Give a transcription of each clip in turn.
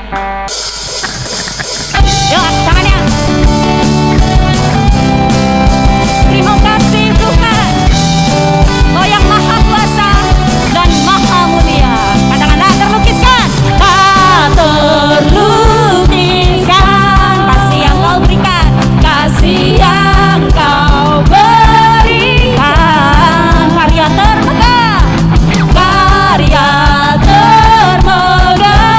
Yuk, tangannya. Terima kasih Tuhan, Kau yang maha kuasa dan maha mulia. Katakanlah terlukiskan. Tak terlukiskan kasih yang Kau berikan, kasih yang Kau berikan. Karya termegah, karya termegah.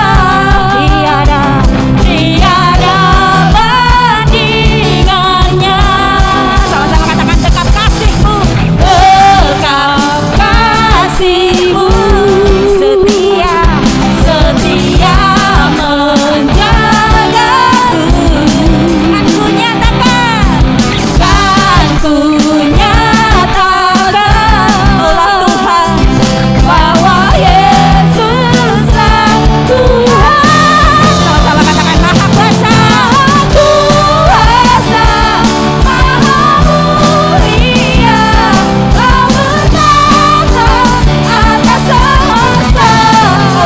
Tiada bandingannya. Sama-sama katakan dekap kasih-Mu, dekap kasih-Mu. Setia, setia menjagaku. Kan ku nyatakan, kan ku nyatakan, Allah Tuhan, bahwa Yesuslah Tuhan. Sama-sama katakan maha kuasa, kuasa, maha mulia. Kau bertata atas semesta.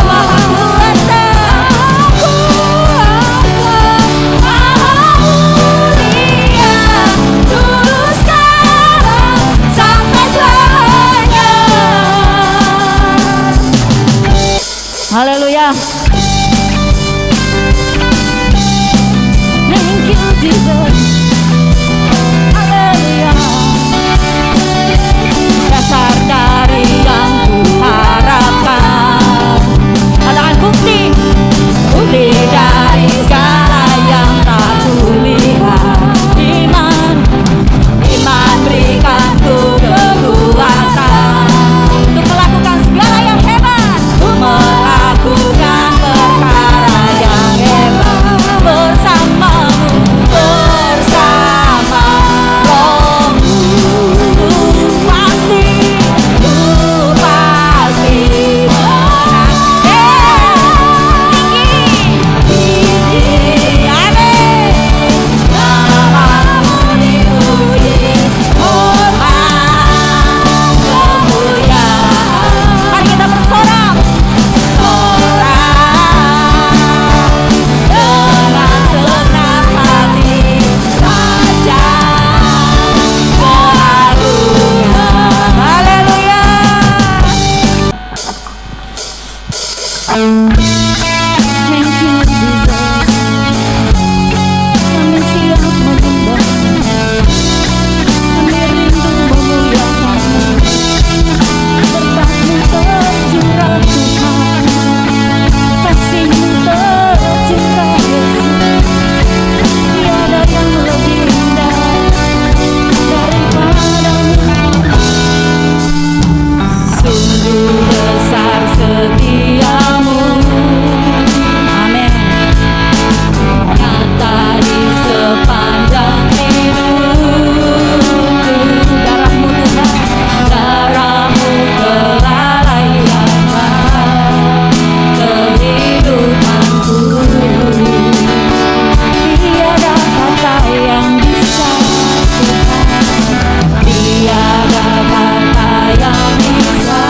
Maha kuasa, maha mulia. Dulu sekarang sampai selamanya. Haleluya. Thank you Jesus. Haleluya. Dasar dari yang kuharapkan. Katakan bukti, bukti dari segala yang tak kulihat. Iman, iman berikanku kekuatan untuk melakukan segala yang hebat, untuk melakukan perkara yang hebat bersamamu, bersama Rohmu. Pasti, pasti menang. Tinggi, amin. Namamu dipuji, hormat, kemuliaan. Mari kita bersorak, sorak dengan senang hati, Raja keagungan. Haleluya. Thank you Jesus. Kami siap menyembah, kami rindu memuliakan-Mu. Berkat-Mu tercurah Tuhan, kasih-Mu tercurah Yesus. Tiada yang lebih indah daripada-Mu. Sungguh besar setiamu, amin. Nyata di sepanjang hidupku. Darah-Mu Tuhan, darah-Mu telah layankan kehidupanku. Tiada kata yang bisa Tuhan, tiada kata yang bisa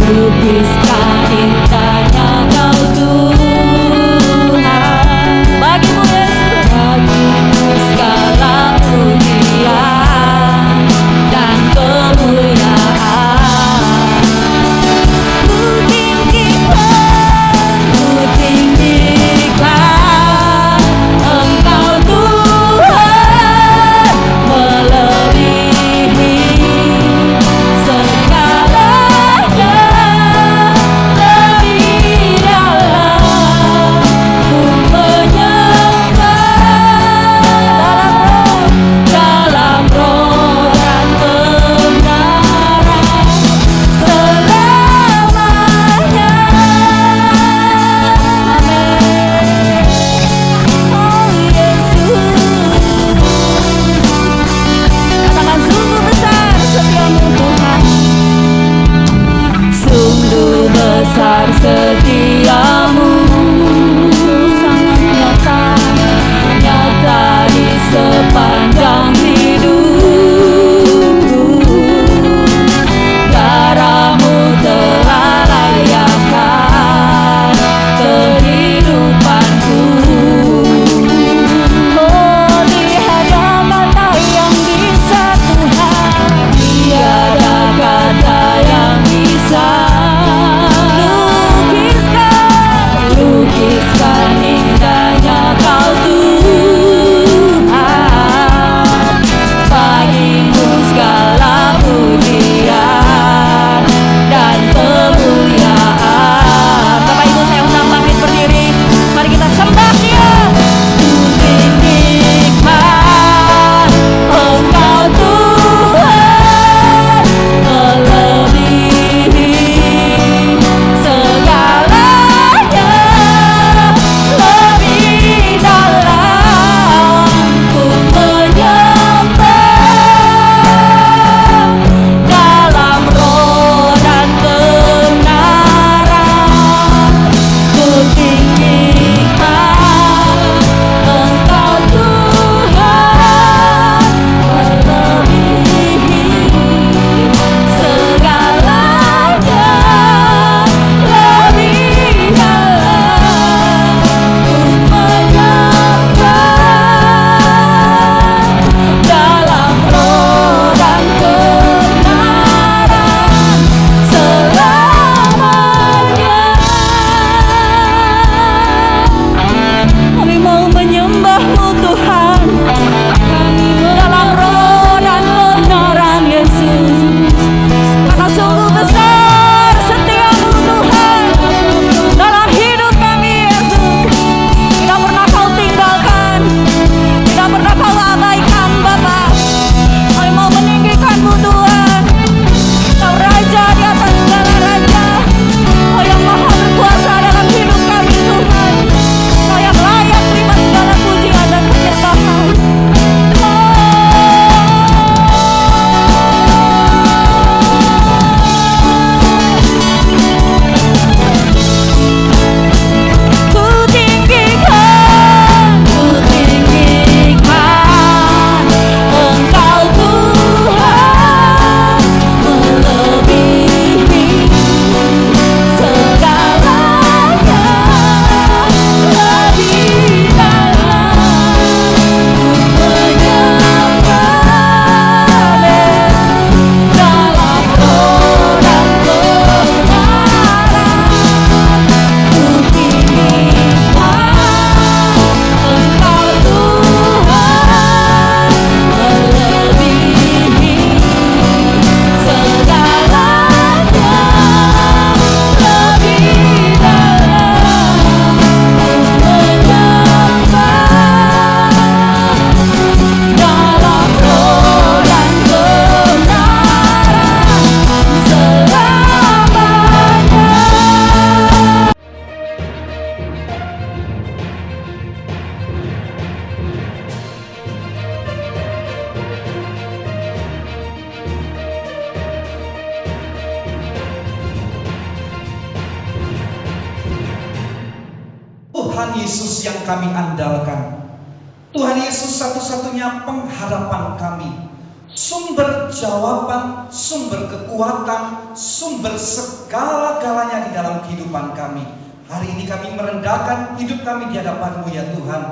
lukiskan indahnya Kau Tuhan. Bagi-Mu Yesus, bagi-Mu segala pujian dan kemuliaan. Ku tinggikan Engkau Tuhan, melebihi segalanya. Lebih dalam ku menyembah dalam roh dan kebenaran selamanya. Amin. Oh Yesus, katakan sungguh besar setiamu Tuhan. Sungguh besar setiamu, sangat nyata, nyata di sepanjang hidupku. Darah-Mu telah layakan Tuhan Yesus yang kami andalkan. Tuhan Yesus satu-satunya pengharapan kami, sumber jawaban, sumber kekuatan, sumber segala-galanya di dalam kehidupan kami. Hari ini kami merendahkan hidup kami di hadapan-Mu ya Tuhan.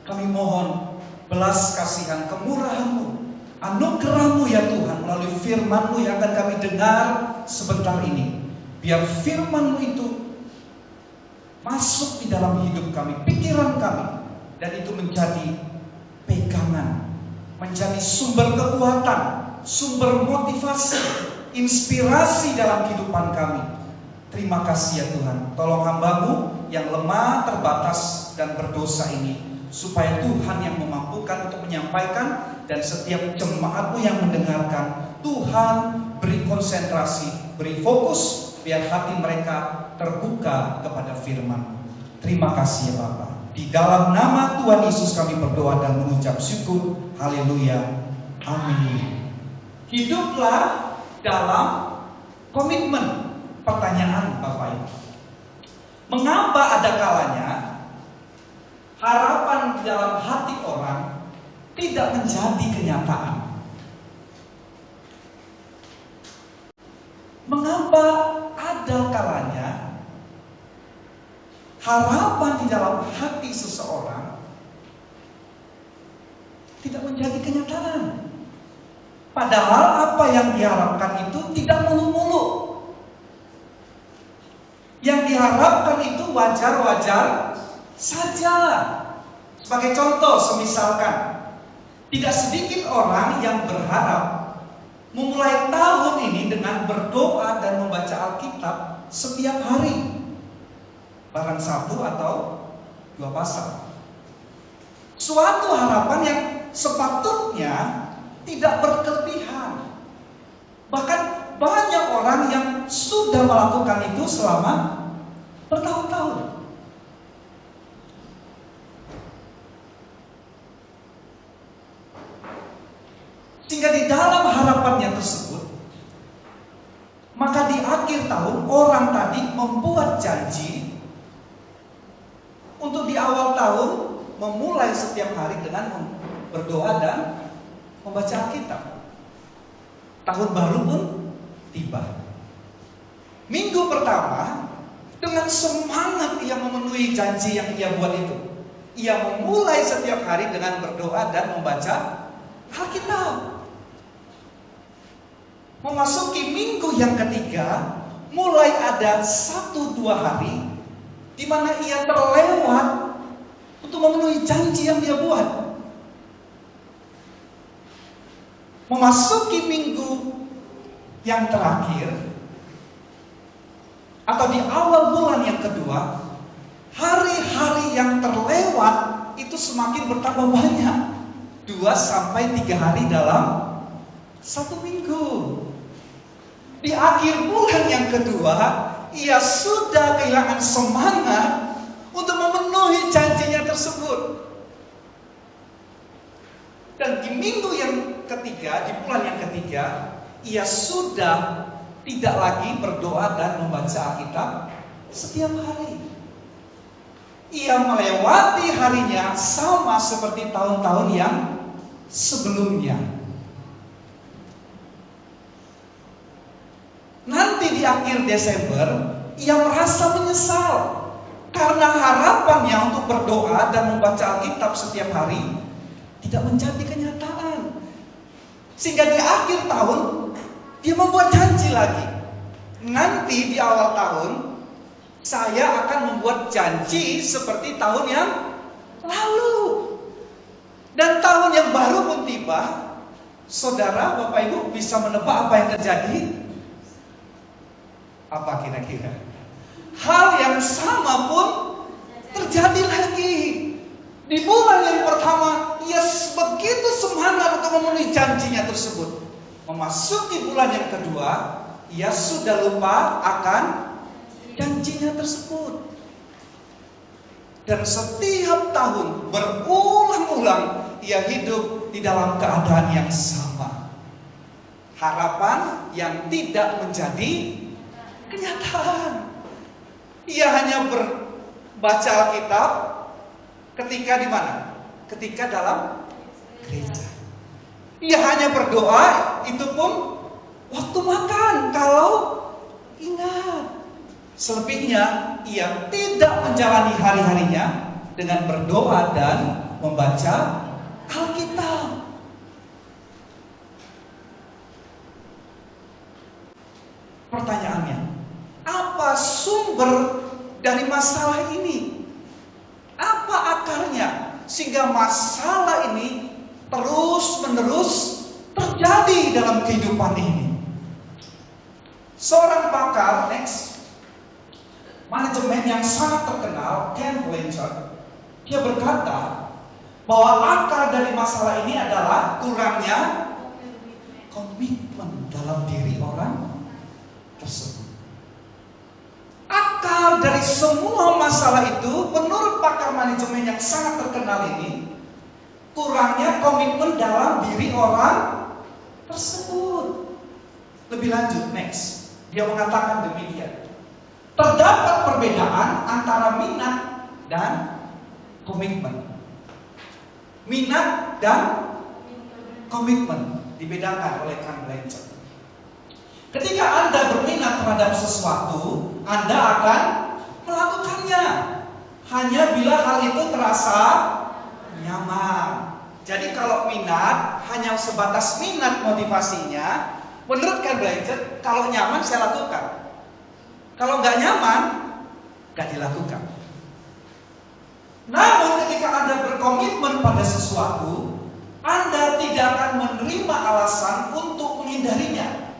Kami mohon belas kasihan, kemurahan-Mu, anugerah-Mu ya Tuhan, melalui firman-Mu yang akan kami dengar sebentar ini. Biar firman-Mu itu masuk di dalam hidup kami, pikiran kami, dan itu menjadi pegangan, menjadi sumber kekuatan, sumber motivasi, inspirasi dalam kehidupan kami. Terima kasih ya Tuhan. Tolong hamba-Mu yang lemah, terbatas, dan berdosa ini, supaya Tuhan yang memampukan untuk menyampaikan, dan setiap jemaat-Mu yang mendengarkan, Tuhan beri konsentrasi, beri fokus, biar hati mereka terbuka kepada firman. Terima kasih ya Bapa. Di dalam nama Tuhan Yesus kami berdoa dan mengucap syukur. Haleluya. Amin. Hiduplah dalam komitmen. Pertanyaan Bapak Ibu, mengapa ada kalanya harapan di dalam hati orang tidak menjadi kenyataan? Mengapa ada kalanya harapan di dalam hati seseorang tidak menjadi kenyataan? Padahal apa yang diharapkan itu tidak muluk-muluk. Yang diharapkan itu wajar-wajar saja. Sebagai contoh, semisalkan tidak sedikit orang yang berharap memulai tahun ini dengan berdoa dan membaca Alkitab setiap hari, barang satu atau dua pasal. Suatu harapan yang sepatutnya tidak berkelebihan. Bahkan banyak orang yang sudah melakukan itu selama bertahun-tahun. Sehingga di dalam harapannya tersebut, maka di akhir tahun orang tadi membuat janji untuk di awal tahun memulai setiap hari dengan berdoa dan membaca Alkitab. Tahun baru pun tiba. Minggu pertama, dengan semangat ia memenuhi janji yang ia buat itu. Ia memulai setiap hari dengan berdoa dan membaca Alkitab. Memasuki minggu yang ketiga, mulai ada 1-2 hari di mana ia terlewat untuk memenuhi janji yang dia buat. Memasuki minggu yang terakhir atau di awal bulan yang kedua, hari-hari yang terlewat itu semakin bertambah banyak. 2-3 hari dalam 1 minggu. Di akhir bulan yang kedua, ia sudah kehilangan semangat untuk memenuhi janjinya tersebut. Dan di minggu yang ketiga, di bulan yang ketiga, ia sudah tidak lagi berdoa dan membaca Alkitab setiap hari. Ia melewati harinya sama seperti tahun-tahun yang sebelumnya. Nanti di akhir Desember, ia merasa menyesal karena harapannya untuk berdoa dan membaca Alkitab setiap hari tidak menjadi kenyataan. Sehingga di akhir tahun dia membuat janji lagi. Nanti di awal tahun saya akan membuat janji seperti tahun yang lalu. Dan tahun yang baru pun tiba. Saudara, Bapak Ibu bisa menebak apa yang terjadi? Apa kira-kira? Hal yang sama pun terjadi lagi. Di bulan yang pertama, ia begitu semangat untuk memenuhi janjinya tersebut. Memasuki bulan yang kedua, ia sudah lupa akan janjinya tersebut. Dan setiap tahun berulang-ulang ia hidup di dalam keadaan yang sama. Harapan yang tidak menjadi kenyataan. Ia hanya baca Alkitab ketika di mana? Ketika dalam gereja. Ia hanya berdoa, itu pun waktu makan. Kalau ingat, selebihnya ia tidak menjalani hari-harinya dengan berdoa dan membaca Alkitab. Pertanyaannya, apa sumber dari masalah ini? Apa akarnya sehingga masalah ini terus-menerus terjadi dalam kehidupan ini? Seorang pakar, manajemen yang sangat terkenal, Ken Blanchard, dia berkata bahwa akar dari masalah ini adalah kurangnya komitmen dalam diri orang tersebut. Akar dari semua masalah itu, menurut pakar manajemen yang sangat terkenal ini, kurangnya komitmen dalam diri orang tersebut. Lebih lanjut, dia mengatakan demikian. Terdapat perbedaan antara minat dan komitmen. Minat dan komitmen dibedakan oleh Ken Blanchard. Ketika Anda berminat terhadap sesuatu, Anda akan melakukannya hanya bila hal itu terasa nyaman. Jadi kalau minat hanya sebatas minat motivasinya, menurut Ken Blanchard, kalau nyaman saya lakukan. Kalau nggak nyaman, nggak dilakukan. Namun ketika Anda berkomitmen pada sesuatu, Anda tidak akan menerima alasan untuk menghindarinya.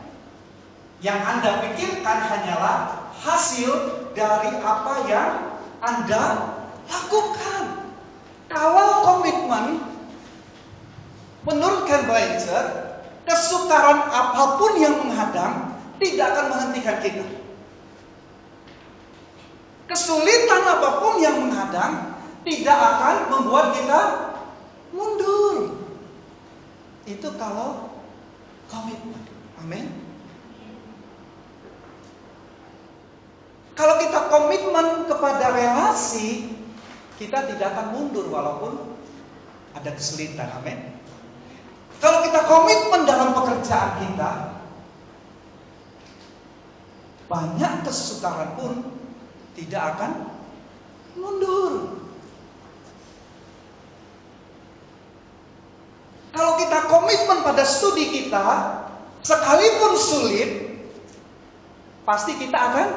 Yang Anda pikirkan hanyalah hasil dari apa yang Anda lakukan. Kalau komitmen, menurut Ken Blanchard, kesukaran apapun yang menghadang tidak akan menghentikan kita. Kesulitan apapun yang menghadang tidak akan membuat kita mundur. Itu kalau komitmen. Amin. Kalau kita komitmen kepada relasi, kita tidak akan mundur walaupun ada kesulitan. Amin. Kalau kita komitmen dalam pekerjaan kita, banyak kesukaran pun tidak akan mundur. Kalau kita komitmen pada studi kita, sekalipun sulit, pasti kita akan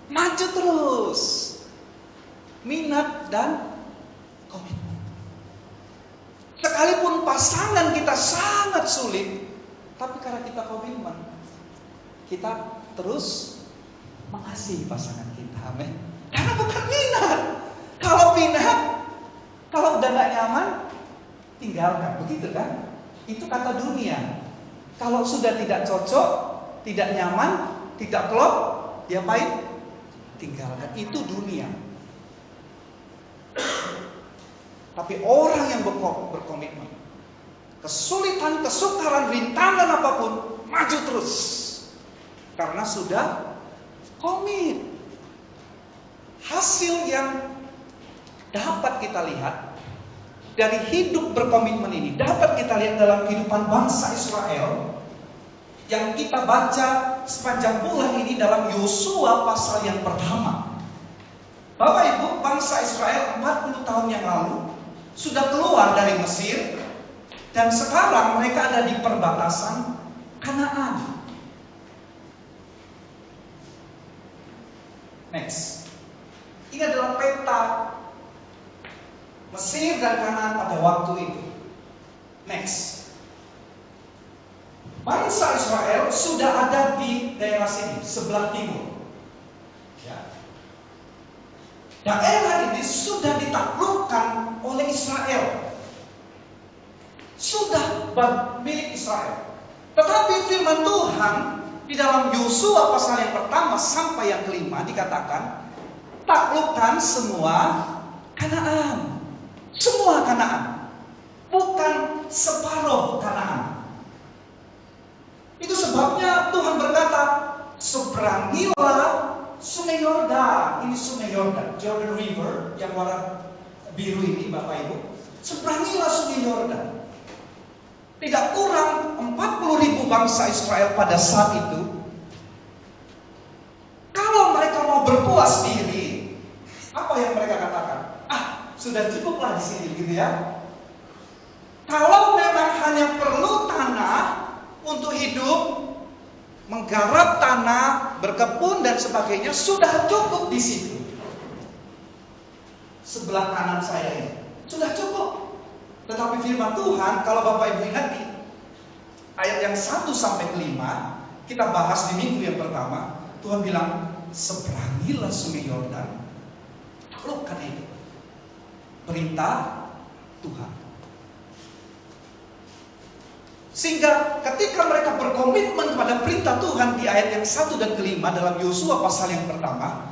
maju terus. Minat dan komitmen. Sekalipun pasangan kita sangat sulit, tapi karena kita komitmen, kita terus mengasihi pasangan kita. Amin. Karena bukan minat. Kalau minat, kalau udah gak nyaman, tinggalkan. Begitu kan? Itu kata dunia. Kalau sudah tidak cocok, tidak nyaman, tidak klop, diapain? Tinggalkan. Itu dunia. Tapi orang yang berkomitmen, kesulitan, kesukaran, rintangan apapun, maju terus. Karena sudah komit. Hasil yang dapat kita lihat dari hidup berkomitmen ini, dapat kita lihat dalam kehidupan bangsa Israel yang kita baca sepanjang bulan ini dalam Yosua pasal yang pertama. Bapak Ibu, bangsa Israel 40 tahun yang lalu sudah keluar dari Mesir dan sekarang mereka ada di perbatasan Kanaan. Ini adalah peta Mesir dan Kanaan pada waktu itu. Bangsa Israel sudah ada di daerah sini, sebelah timur. Ya. Daerah ini sudah ditaklukkan oleh Israel. Sudah milik Israel. Tetapi firman Tuhan di dalam Yosua pasal yang pertama sampai yang kelima dikatakan, taklukkan semua Kanaan. Semua Kanaan. Bukan separuh Kanaan. Itu sebabnya Tuhan berkata, seberangilah Sungai Yordan. Ini Sungai Yordan, Jordan River yang warna biru ini, Bapak Ibu. Seberangilah Sungai Yordan. Tidak kurang 40.000 bangsa Israel pada saat itu. Kalau mereka mau berpuas diri, apa yang mereka katakan? Sudah cukuplah di sini, gitu ya. Kalau memang hanya perlu tanah untuk hidup, menggarap tanah, berkebun dan sebagainya, sudah cukup di situ. Sebelah kanan saya ini sudah cukup. Tetapi firman Tuhan, kalau Bapak Ibu ingat di ayat yang 1 sampai 5, kita bahas di minggu yang pertama, Tuhan bilang, seberangilah Sungai Yordan. Taklukkan itu. Perintah Tuhan. Sehingga ketika mereka berkomitmen kepada perintah Tuhan di ayat yang 1 dan kelima dalam Yosua pasal yang pertama,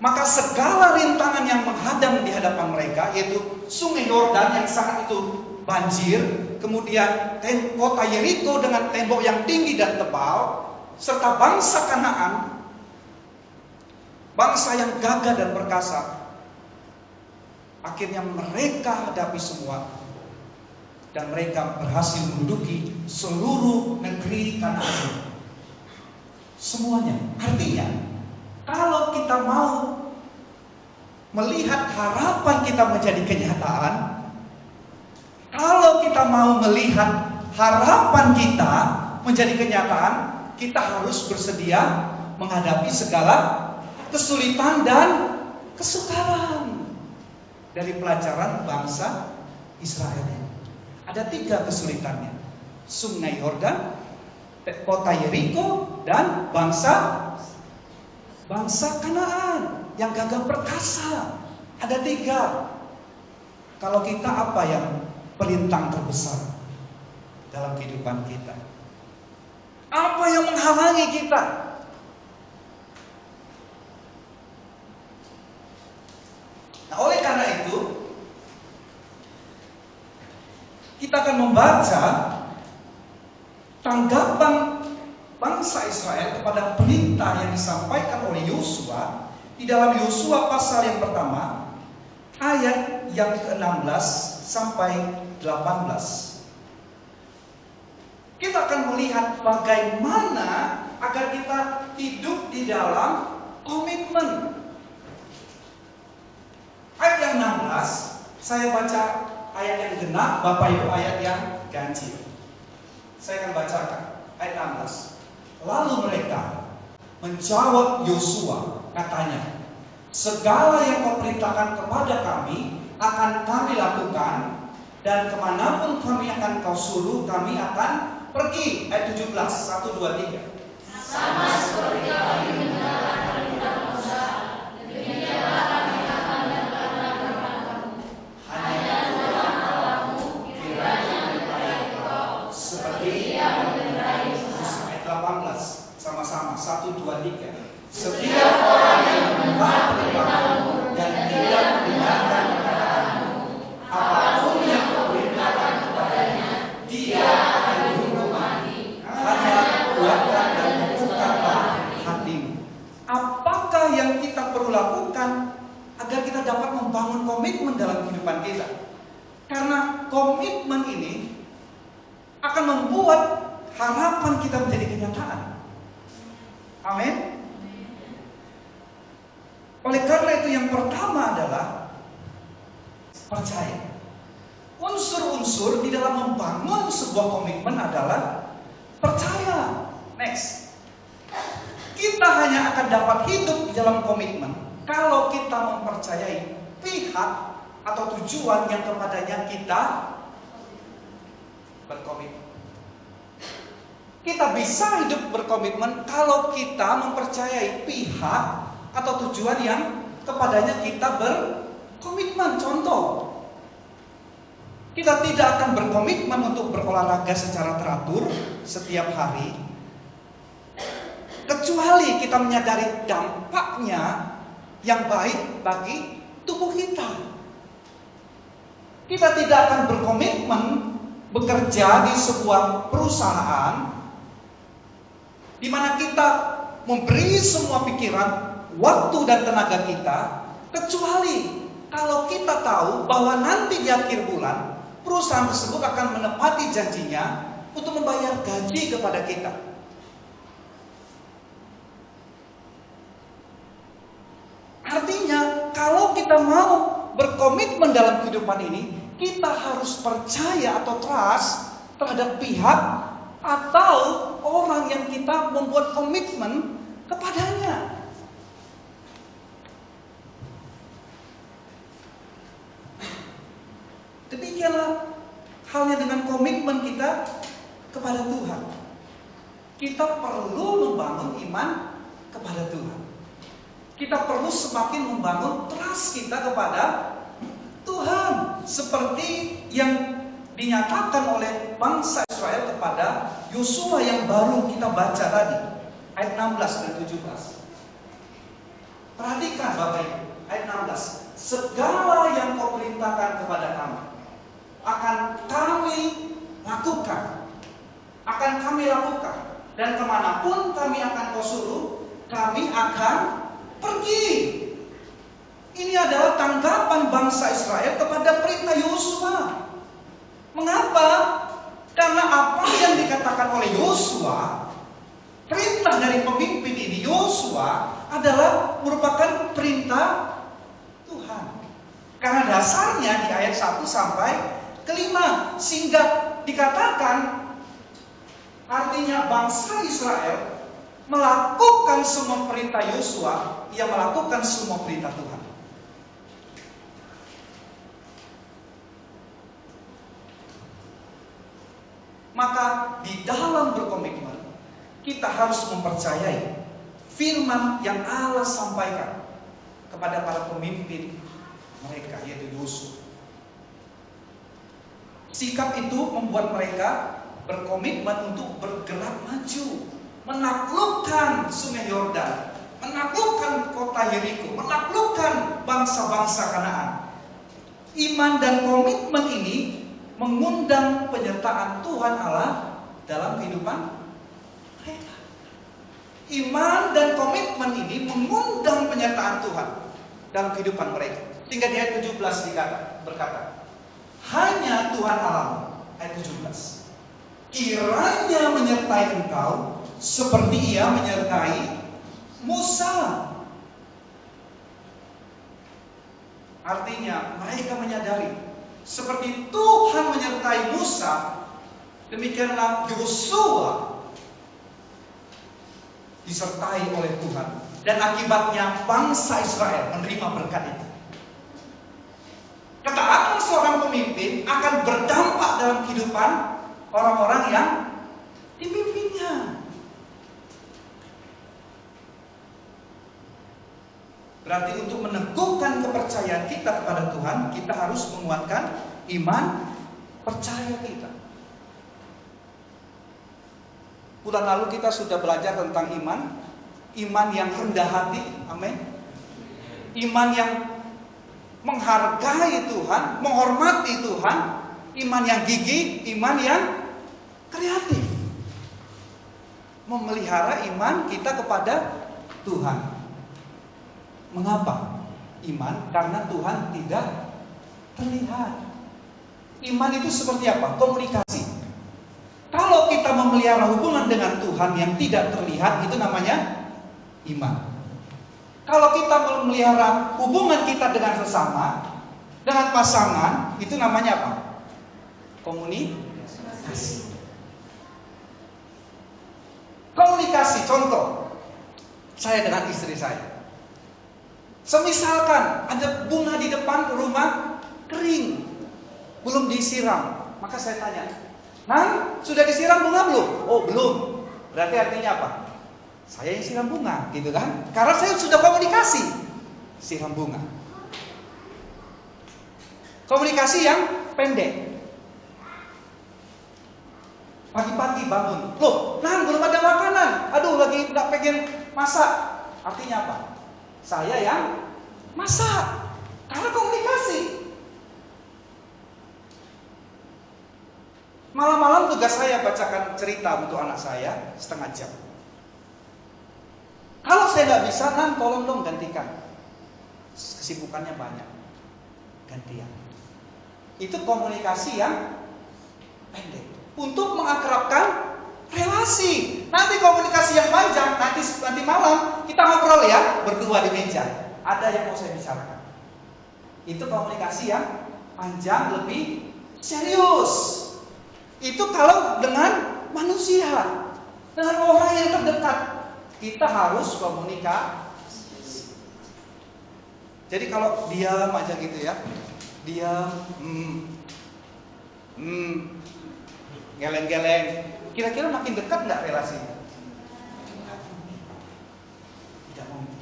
maka segala rintangan yang menghadang di hadapan mereka, yaitu Sungai Yordan yang saat itu banjir, kemudian kota Yeriko dengan tembok yang tinggi dan tebal, serta bangsa Kanaan, bangsa yang gagah dan perkasa, akhirnya mereka hadapi semua, dan mereka berhasil menduduki seluruh negeri Kanaan. Semuanya. Artinya, kalau kita mau melihat harapan kita menjadi kenyataan, kalau kita mau melihat harapan kita menjadi kenyataan, kita harus bersedia menghadapi segala kesulitan dan kesukaran. Dari pelajaran bangsa Israel ini ada 3 kesulitannya: Sungai Yordan, kota Yeriko, dan bangsa Kanaan yang gagah perkasa. Ada 3. Kalau kita, apa yang pelintang terbesar dalam kehidupan kita? Apa yang menghalangi kita? Nah, oleh karena itu, kita akan membaca tanggapan bangsa Israel kepada perintah yang disampaikan oleh Yosua di dalam Yosua pasal yang pertama, ayat yang ke-16 sampai 18. Kita akan melihat bagaimana agar kita hidup di dalam komitmen. Ayat yang 16, saya baca ayat yang genap, Bapak Ibu ayat yang ganjil. Saya akan bacakan ayat 16. Lalu mereka menjawab Yosua, katanya, segala yang kau perintahkan kepada kami akan kami lakukan, dan kemanapun kami akan kau suruh kami akan pergi. Ayat 17, 1, 2, 3. Sama seperti kami menjalankan perintah Musa, demikianlah kami akan menjalankan perintahmu. Hanya Tuhan Allahmu kiranya menyertai kau seperti yang menyertai Musa. Ayat 18, sama-sama, 1, 2, 3. Setiap orang yang menentang perintahmu dan tidak mendengarkan kata-katamu, apapun yang kau perintahkan kepadanya, dia akan dihukum mati. Hanya kuatkan dan membukalah hatimu. Apakah yang kita perlu lakukan agar kita dapat membangun komitmen dalam kehidupan kita? Karena komitmen ini akan membuat harapan kita menjadi kenyataan. Amin. Oleh karena itu, yang pertama adalah percaya. Unsur-unsur di dalam membangun sebuah komitmen adalah percaya. Next. Kita hanya akan dapat hidup di dalam komitmen kalau kita mempercayai pihak atau tujuan yang kepadanya kita berkomitmen. Kita bisa hidup berkomitmen kalau kita mempercayai pihak atau tujuan yang kepadanya kita berkomitmen. Contoh, kita tidak akan berkomitmen untuk berolahraga secara teratur setiap hari, kecuali kita menyadari dampaknya yang baik bagi tubuh kita. Kita tidak akan berkomitmen bekerja di sebuah perusahaan di mana kita memberi semua pikiran waktu dan tenaga kita, kecuali kalau kita tahu bahwa nanti di akhir bulan perusahaan tersebut akan menepati janjinya untuk membayar gaji kepada kita. Artinya, kalau kita mau berkomitmen dalam kehidupan ini, kita harus percaya atau trust terhadap pihak atau orang yang kita membuat komitmen kepadanya. Demikianlah halnya dengan komitmen kita kepada Tuhan. Kita perlu membangun iman kepada Tuhan. Kita perlu semakin membangun trust kita kepada Tuhan, seperti yang dinyatakan oleh bangsa Israel kepada Yosua yang baru kita baca tadi, ayat 16 dan 17. Perhatikan Bapak Ibu, ayat 16. Segala yang kau perintahkan kepada kami akan kami lakukan, dan kemanapun kami akan kau suruh, kami akan pergi. Ini adalah tanggapan bangsa Israel kepada perintah Yosua. Mengapa? Karena apa yang dikatakan oleh Yosua, perintah dari pemimpin ini Yosua, adalah merupakan perintah Tuhan. Karena dasarnya di ayat 1 sampai ke 5, sehingga dikatakan artinya bangsa Israel melakukan semua perintah Yosua, ia melakukan semua perintah Tuhan. Maka di dalam berkomitmen, kita harus mempercayai firman yang Allah sampaikan kepada para pemimpin mereka, yaitu Yosua. Sikap itu membuat mereka berkomitmen untuk bergerak maju, menaklukkan sungai Yordan, menaklukkan kota Yeriko, menaklukkan bangsa-bangsa Kanaan. Iman dan komitmen ini mengundang penyertaan Tuhan Allah dalam kehidupan mereka. Iman dan komitmen ini mengundang penyertaan Tuhan dalam kehidupan mereka. Sehingga di ayat 17 berkata, hanya Tuhan Allah, ayat 17, kiranya menyertai engkau seperti ia menyertai Musa. Artinya mereka menyadari, seperti Tuhan menyertai Musa, demikianlah Yosua disertai oleh Tuhan. Dan akibatnya bangsa Israel menerima berkat itu. Ketaatan seorang pemimpin akan berdampak dalam kehidupan orang-orang yang dipimpinnya. Berarti untuk meneguhkan kepercayaan kita kepada Tuhan, kita harus menguatkan iman percaya kita. Bulan lalu kita sudah belajar tentang iman yang rendah hati, amin. Iman yang menghargai Tuhan, menghormati Tuhan, iman yang gigih, iman yang kreatif. Memelihara iman kita kepada Tuhan. Mengapa? Iman karena Tuhan tidak terlihat. Iman itu seperti apa? Komunikasi. Kalau kita memelihara hubungan dengan Tuhan yang tidak terlihat, itu namanya iman. Kalau kita memelihara hubungan kita dengan sesama, dengan pasangan, itu namanya apa? Komunikasi. Komunikasi, contoh, saya dengan istri saya. Semisalkan ada bunga di depan rumah kering, belum disiram, maka saya tanya, "Nah, sudah disiram bunga belum?" "Oh, belum." Berarti artinya apa? Saya yang siram bunga, gitu kan? Karena saya sudah komunikasi, siram bunga. Komunikasi yang pendek. Pagi-pagi bangun, "Loh, nah belum ada makanan. Aduh, lagi nggak pengen masak." Artinya apa? Saya yang masak. Karena komunikasi. Malam-malam tugas saya bacakan cerita untuk anak saya setengah jam. Kalau saya nggak bisa, Nan tolong dong gantikan. Kesibukannya banyak, gantian. Itu komunikasi yang pendek untuk mengakrabkan relasi. Nanti komunikasi yang panjang, nanti malam kita ngobrol ya, berdua di meja. Ada yang mau saya bicarakan. Itu komunikasi yang panjang, lebih serius. Itu kalau dengan manusia, dengan orang yang terdekat, kita harus komunikasi. Jadi kalau diam aja gitu ya, diam, geleng-geleng, kira-kira makin dekat nggak relasinya? Tidak mungkin.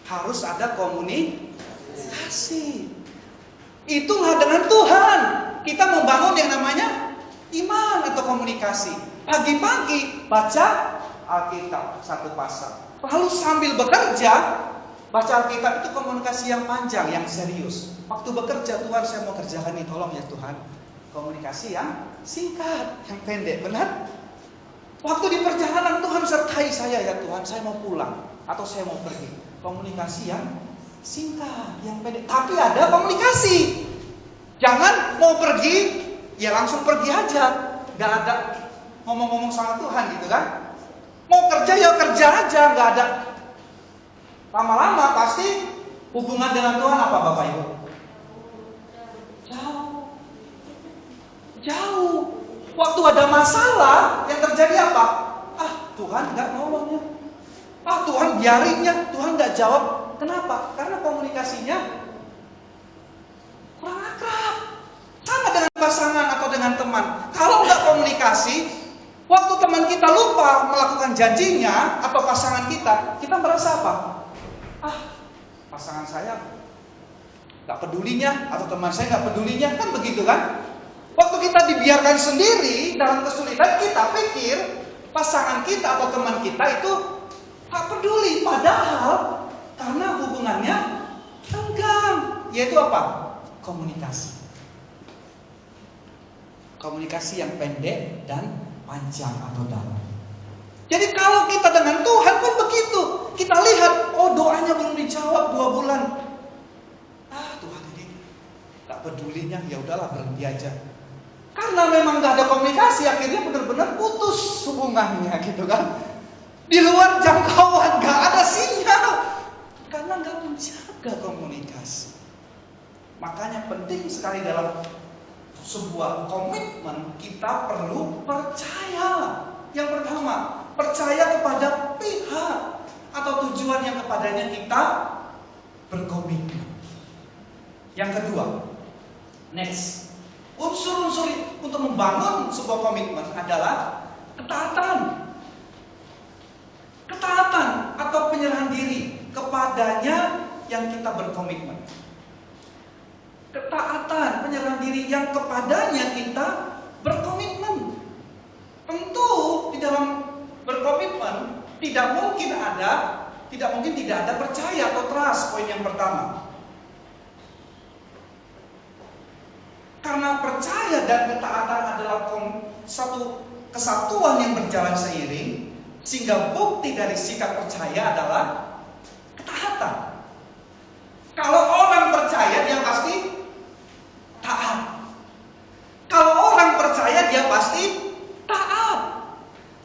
Harus ada komunikasi. Itulah dengan Tuhan kita membangun yang namanya iman atau komunikasi. Pagi-pagi baca Alkitab satu pasal, lalu sambil bekerja baca Alkitab. Itu komunikasi yang panjang, yang serius. Waktu bekerja, Tuhan saya mau kerjakan ini, tolong ya Tuhan. Komunikasi yang singkat, yang pendek, benar? Waktu di perjalanan, Tuhan sertai saya ya Tuhan, saya mau pulang atau saya mau pergi. Komunikasi yang singkat, yang pendek, tapi ada komunikasi. Jangan mau pergi, ya langsung pergi aja, gak ada ngomong-ngomong sama Tuhan gitu kan. Mau kerja ya kerja aja, gak ada. Lama-lama pasti hubungan dengan Tuhan apa Bapak Ibu? Jauh. Waktu ada masalah, yang terjadi apa? Tuhan gak nolongnya. Tuhan biarinnya, Tuhan gak jawab. Kenapa? Karena komunikasinya kurang akrab. Sama dengan pasangan atau dengan teman. Kalau nggak komunikasi, waktu teman kita lupa melakukan janjinya atau pasangan kita merasa apa? Pasangan saya nggak pedulinya atau teman saya nggak pedulinya, kan begitu kan? Waktu kita dibiarkan sendiri dalam kesulitan, kita pikir pasangan kita atau teman kita itu nggak peduli, padahal karena hubungannya renggang, yaitu apa? Komunikasi. Komunikasi yang pendek dan panjang atau dalam. Jadi kalau kita dengan Tuhan pun begitu. Kita lihat, doanya belum dijawab 2 bulan. Tuhan ini gak pedulinya, ya udahlah berhenti aja. Karena memang gak ada komunikasi, akhirnya benar-benar putus hubungannya gitu kan. Di luar jangkauan, gak ada sinyal. Karena gak menjaga komunikasi. Makanya penting sekali dalam sebuah komitmen, kita perlu percaya. Yang pertama, percaya kepada pihak atau tujuan yang kepadanya kita berkomitmen. Yang kedua, next, unsur-unsur untuk membangun sebuah komitmen adalah ketaatan. Ketaatan atau penyerahan diri kepadanya yang kita berkomitmen. Ketaatan, penyerahan diri yang kepadanya kita berkomitmen. Tentu di dalam berkomitmen tidak mungkin tidak ada percaya atau trust, poin yang pertama. Karena percaya dan ketaatan adalah satu kesatuan yang berjalan seiring, sehingga bukti dari sikap percaya adalah ketaatan. Kalau orang percaya, dia pasti taat. Kalau orang percaya, dia pasti taat.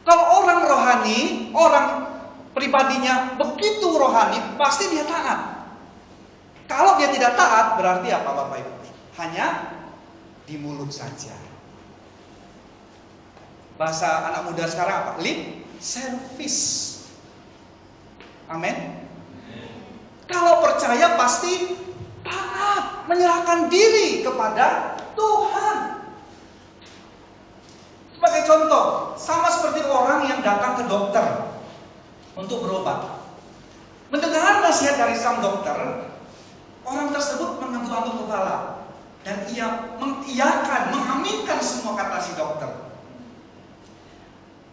Kalau orang rohani, orang pribadinya begitu rohani, pasti dia taat. Kalau dia tidak taat, berarti apa Bapak Ibu? Hanya di mulut saja. Bahasa anak muda sekarang apa? Lip service. Amin. Kalau percaya pasti taat, menyerahkan diri kepada Tuhan. Sebagai contoh, sama seperti orang yang datang ke dokter untuk berobat. Mendengar nasihat dari sang dokter, orang tersebut mengantuk-antuk kepala dan ia mengiyakan, mengaminkan semua kata si dokter.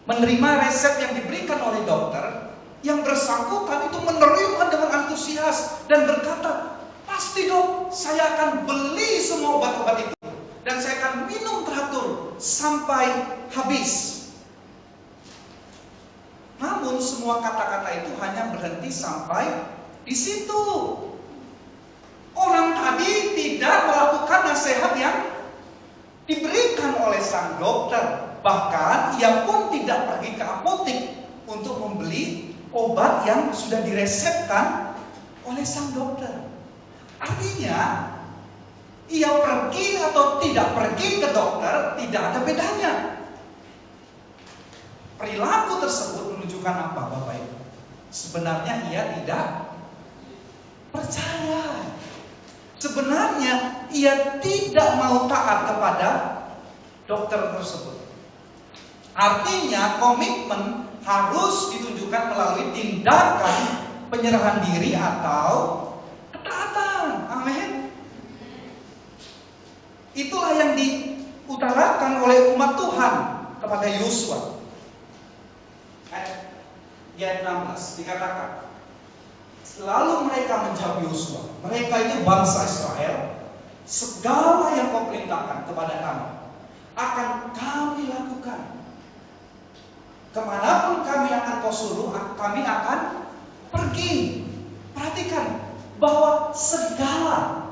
Menerima resep yang diberikan oleh dokter, yang bersangkutan itu menerima dengan antusias dan berkata, "Pasti dok, saya akan beli semua obat-obat itu dan saya akan minum teratur sampai habis." Namun semua kata-kata itu hanya berhenti sampai di situ. Orang tadi tidak melakukan nasihat yang diberikan oleh sang dokter. Bahkan ia pun tidak pergi ke apotek untuk membeli obat yang sudah diresepkan oleh sang dokter. Artinya, ia pergi atau tidak pergi ke dokter tidak ada bedanya. Perilaku tersebut menunjukkan apa, Bapak Ibu? Sebenarnya ia tidak percaya. Sebenarnya ia tidak mau taat kepada dokter tersebut. Artinya komitmen harus ditunjukkan melalui tindakan penyerahan diri atau ketaatan. Amin. Itulah yang diutarakan oleh umat Tuhan kepada Yosua. Ayat 16 dikatakan, lalu mereka menjawab Yosua, mereka itu bangsa Israel, segala yang kau perintahkan kepada kami akan kami lakukan. Kemanapun kami akan kau suruh, kami akan pergi. Perhatikan bahwa segala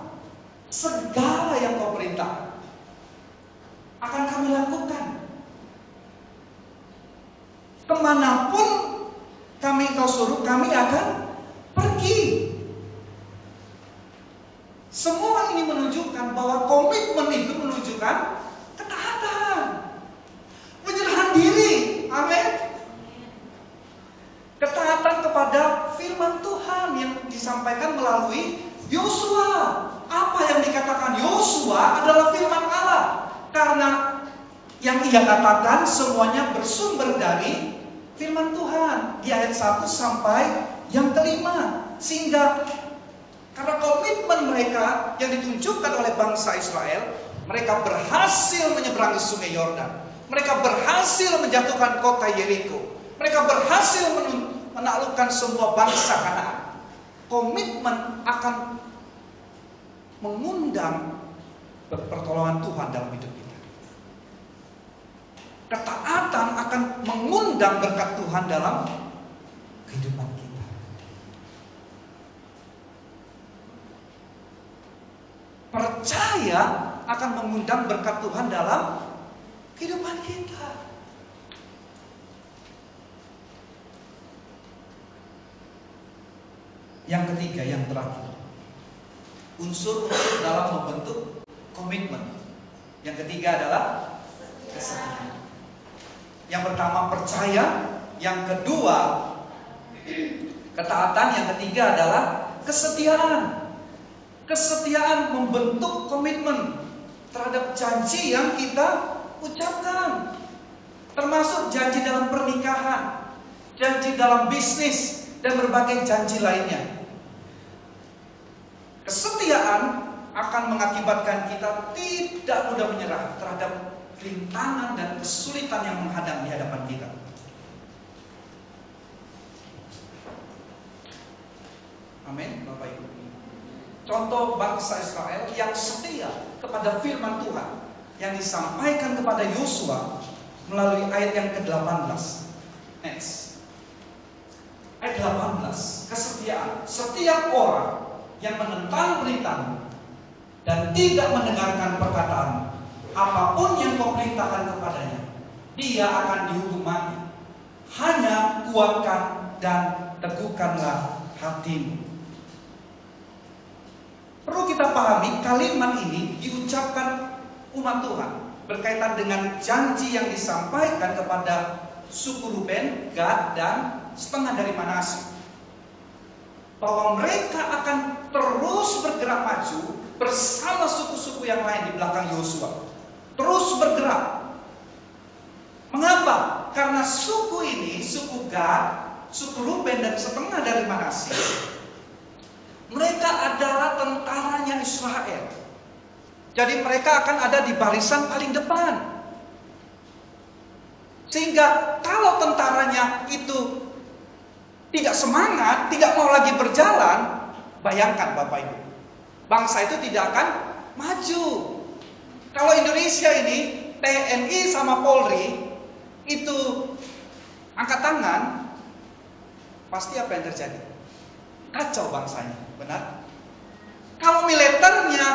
yang kau perintahkan akan kami lakukan. Kemanapun kami kau suruh, kami akan pergi. Semua ini menunjukkan bahwa komitmen itu menunjukkan ketaatan, penyerahan diri. Amin. Ketaatan kepada firman Tuhan yang disampaikan melalui Yosua. Apa yang dikatakan Yosua adalah firman Allah. Karena yang ia katakan semuanya bersumber dari firman Tuhan. Di ayat 1 sampai yang kelima. Sehingga karena komitmen mereka yang ditunjukkan oleh bangsa Israel, mereka berhasil menyeberangi sungai Yordan. Mereka berhasil menjatuhkan kota Yeriko. Mereka berhasil menaklukkan semua bangsa Kanaan. Komitmen akan mengundang pertolongan Tuhan dalam hidup kita. Ketaatan akan mengundang berkat Tuhan dalam kehidupan kita. Percaya akan mengundang berkat Tuhan dalam kehidupan kita. Yang ketiga, yang terakhir, unsur-unsur dalam membentuk komitmen. Yang ketiga adalah kesetiaan. Yang pertama percaya, yang kedua ketaatan, yang ketiga adalah kesetiaan. Kesetiaan membentuk komitmen terhadap janji yang kita ucapkan, termasuk janji dalam pernikahan, janji dalam bisnis, dan berbagai janji lainnya. Kesetiaan akan mengakibatkan kita tidak mudah menyerah terhadap rintangan dan kesulitan yang menghadang di hadapan kita. Amin, Bapak Ibu. Contoh bangsa Israel yang setia kepada firman Tuhan yang disampaikan kepada Yosua melalui ayat yang ke-18. Next. Ayat 18. Kesetiaan. Setiap orang yang menentang beritamu dan tidak mendengarkan perkataanmu, apapun yang kau perintahkan kepadanya, dia akan dihukum mati. Hanya kuatkan dan teguhkanlah hatimu. Perlu kita pahami, kalimat ini diucapkan umat Tuhan berkaitan dengan janji yang disampaikan kepada suku Ruben, Gad, dan setengah dari Manasye, bahwa mereka akan terus bergerak maju bersama suku-suku yang lain di belakang Yosua. Terus bergerak. Mengapa? Karena suku ini, suku Gad, suku Ruben, dan setengah dari Manasye, mereka adalah tentaranya Israel. Jadi mereka akan ada di barisan paling depan. Sehingga kalau tentaranya itu tidak semangat, tidak mau lagi berjalan, bayangkan Bapak Ibu, bangsa itu tidak akan maju. Kalau Indonesia ini, TNI sama Polri itu angkat tangan, pasti apa yang terjadi? Kacau bangsanya, benar? Kalau militernya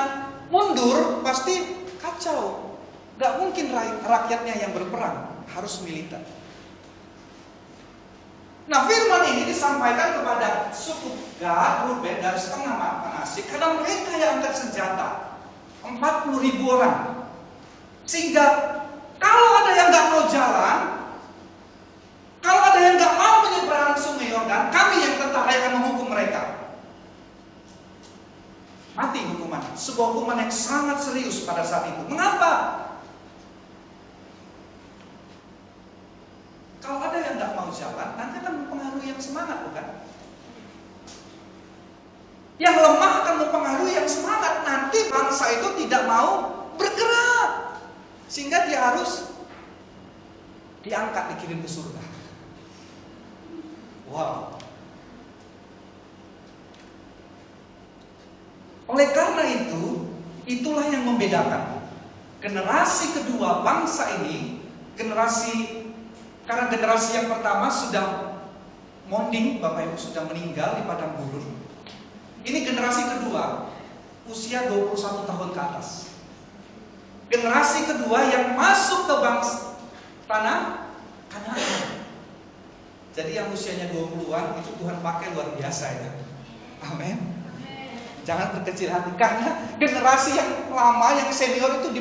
mundur, pasti kacau. Gak mungkin rakyatnya yang berperang, harus militer. Nah, firman ini disampaikan kepada suku Gad, Ruben, dan setengah Manasye karena mereka yang angkat senjata 40.000 orang. Sehingga kalau ada yang gak mau jalan, kalau ada yang gak mau menyeberang sungai Yordan, kami yang tentara akan menghukum mereka. Mati hukuman. Sebuah hukuman yang sangat serius pada saat itu. Mengapa? Kalau ada yang gak mau jalan, nanti akan mempengaruhi yang semangat, bukan? Yang lemah akan mempengaruhi yang semangat. Nanti bangsa itu tidak mau bergerak, sehingga dia harus diangkat, dikirim ke surga. Wow. Oleh karena itu, itulah yang membedakan generasi kedua bangsa ini. Karena generasi yang pertama sudah monding, Bapak Ibu, sudah meninggal di padang gurun. Ini generasi kedua, usia 21 tahun ke atas. Generasi kedua yang masuk ke bangsa tanah Kanaan. Jadi yang usianya 20-an itu Tuhan pakai luar biasa ya. Amin. Jangan berkecil hati, karena generasi yang lama, yang senior itu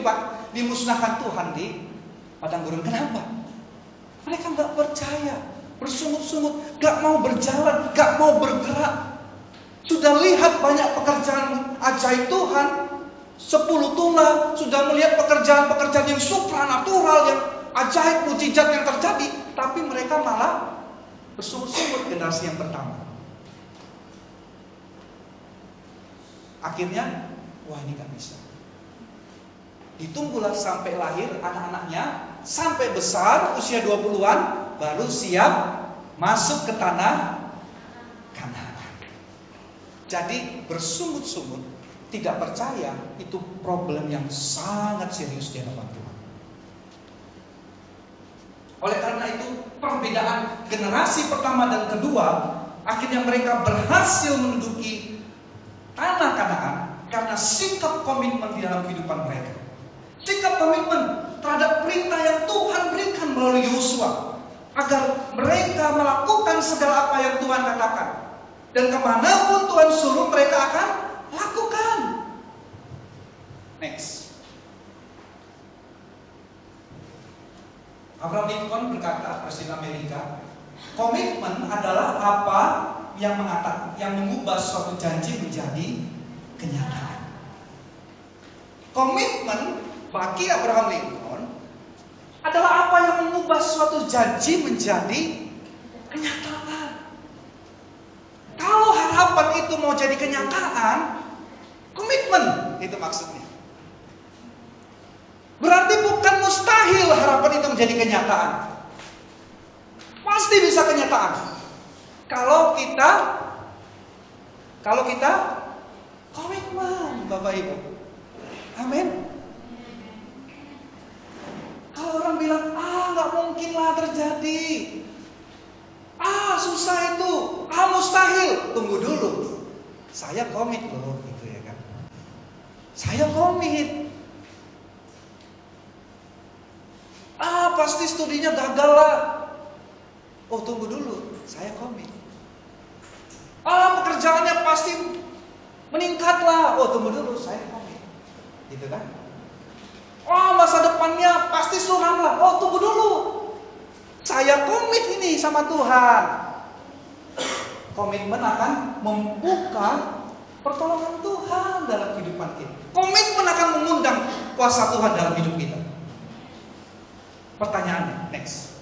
dimusnahkan Tuhan di padang gurun. Kenapa? Mereka gak percaya, bersungut-sungut, gak mau berjalan, gak mau bergerak. Sudah lihat banyak pekerjaan ajaib Tuhan, 10 tulah, sudah melihat pekerjaan-pekerjaan yang supranatural, yang ajaib, mujizat yang terjadi, tapi mereka malah bersungut-sungut. Generasi yang pertama. Akhirnya, wah ini gak bisa. Ditunggulah sampai lahir anak-anaknya, sampai besar, usia 20-an, baru siap masuk ke tanah Kanaan. Jadi bersungut-sungut, tidak percaya, itu problem yang sangat serius di hadapan Tuhan. Oleh karena itu, perbedaan generasi pertama dan kedua, akhirnya mereka berhasil menduduki tanah Kanaan karena sikap komitmen di dalam kehidupan mereka. Sikap komitmen terhadap perintah yang Tuhan berikan melalui Yosua, agar mereka melakukan segala apa yang Tuhan katakan. Dan kemanapun Tuhan suruh, mereka akan lakukan. Next. Abraham Lincoln berkata, Presiden Amerika, komitmen adalah apa yang mengubah suatu janji menjadi kenyataan. Komitmen bagi Abraham Lincoln adalah apa yang mengubah suatu janji menjadi kenyataan. Kalau harapan itu mau jadi kenyataan, komitmen itu maksudnya. Berarti bukan mustahil harapan itu menjadi kenyataan. Pasti bisa kenyataan. Kalau kita komitmen, Bapak Ibu. Amin. Kalau orang bilang, nggak mungkin lah terjadi, susah itu, mustahil. Tunggu dulu, saya komit loh, gitu ya kan? Saya komit. Pasti studinya gagal lah. Tunggu dulu, saya komit. Pekerjaannya pasti meningkat lah. Tunggu dulu, saya komit. Gitu kan? Masa depannya pasti suram lah. Tunggu dulu, saya komit ini sama Tuhan. Komitmen akan membuka pertolongan Tuhan dalam kehidupan kita. Komitmen akan mengundang kuasa Tuhan dalam hidup kita. Pertanyaannya, next.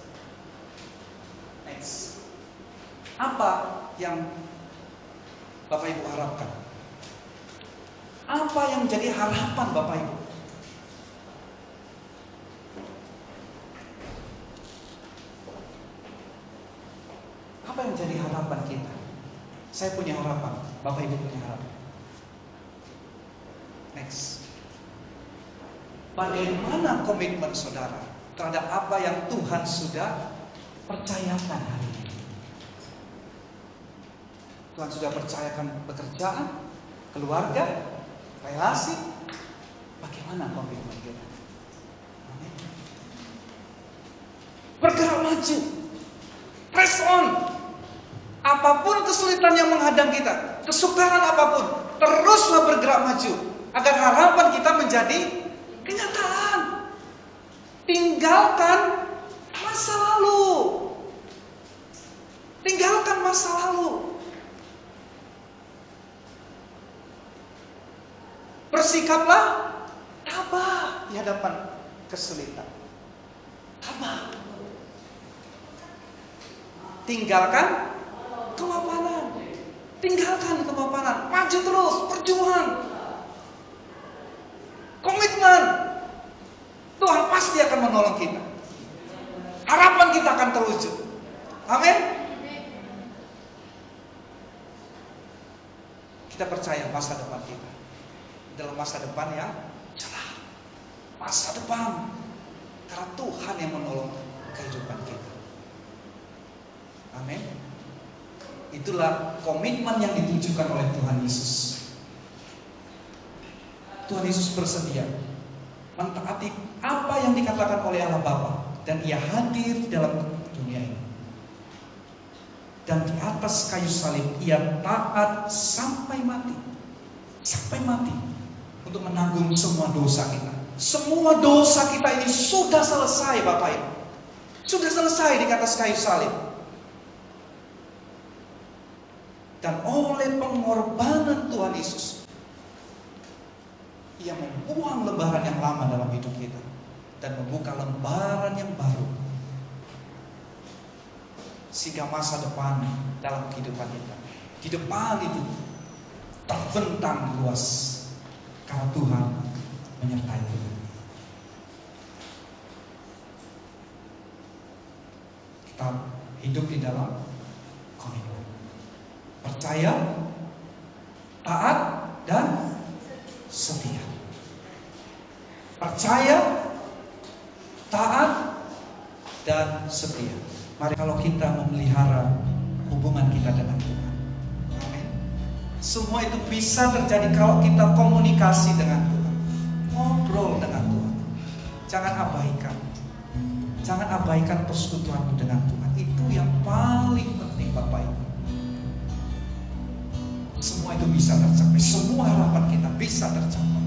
Apa yang Bapak Ibu harapkan? Apa yang menjadi harapan Bapak Ibu? Apa yang menjadi harapan kita? Saya punya harapan, Bapak Ibu punya harapan. Next. Bagaimana komitmen saudara terhadap apa yang Tuhan sudah percayakan hari ini? Tuhan sudah percayakan pekerjaan, keluarga, relasi. Bagaimana komitmen kita? Amin. Bergerak maju. Press on. Apapun kesulitan yang menghadang kita, kesukaran apapun, teruslah bergerak maju agar harapan kita menjadi kenyataan. Tinggalkan masa lalu. Tinggalkan masa lalu. Bersikaplah tabah di hadapan kesulitan. Tabah. Tinggalkan kemapanan. Tinggalkan kemapanan. Maju terus, berjuang. Komitmen. Tuhan pasti akan menolong kita. Harapan kita akan terwujud. Amin. Kita percaya masa depan kita dalam masa depan yang cerah. Masa depan karena Tuhan yang menolong kehidupan kita. Amin. Itulah komitmen yang ditujukan oleh Tuhan Yesus. Tuhan Yesus bersedia mentaati apa yang dikatakan oleh Allah Bapa, dan Ia hadir dalam dunia ini. Dan di atas kayu salib Ia taat sampai mati. Sampai mati untuk menanggung semua dosa kita. Semua dosa kita ini sudah selesai, Bapak Ibu. Sudah selesai di atas kayu salib. Dan oleh pengorbanan Tuhan Yesus, Ia membuang lembaran yang lama dalam hidup kita dan membuka lembaran yang baru, sehingga masa depan dalam kehidupan kita di depan itu terbentang luas karena Tuhan menyertai kita. Kita hidup di dalam komitmen, percaya, taat, dan setia. Percaya, taat, dan setia. Mari kalau kita memelihara hubungan kita dengan Tuhan. Amin. Semua itu bisa terjadi kalau kita komunikasi dengan Tuhan, ngobrol dengan Tuhan. Jangan abaikan. Jangan abaikan persekutuanmu dengan Tuhan. Itu yang paling penting, Bapak Ibu. Semua itu bisa tercapai. Semua harapan kita bisa tercapai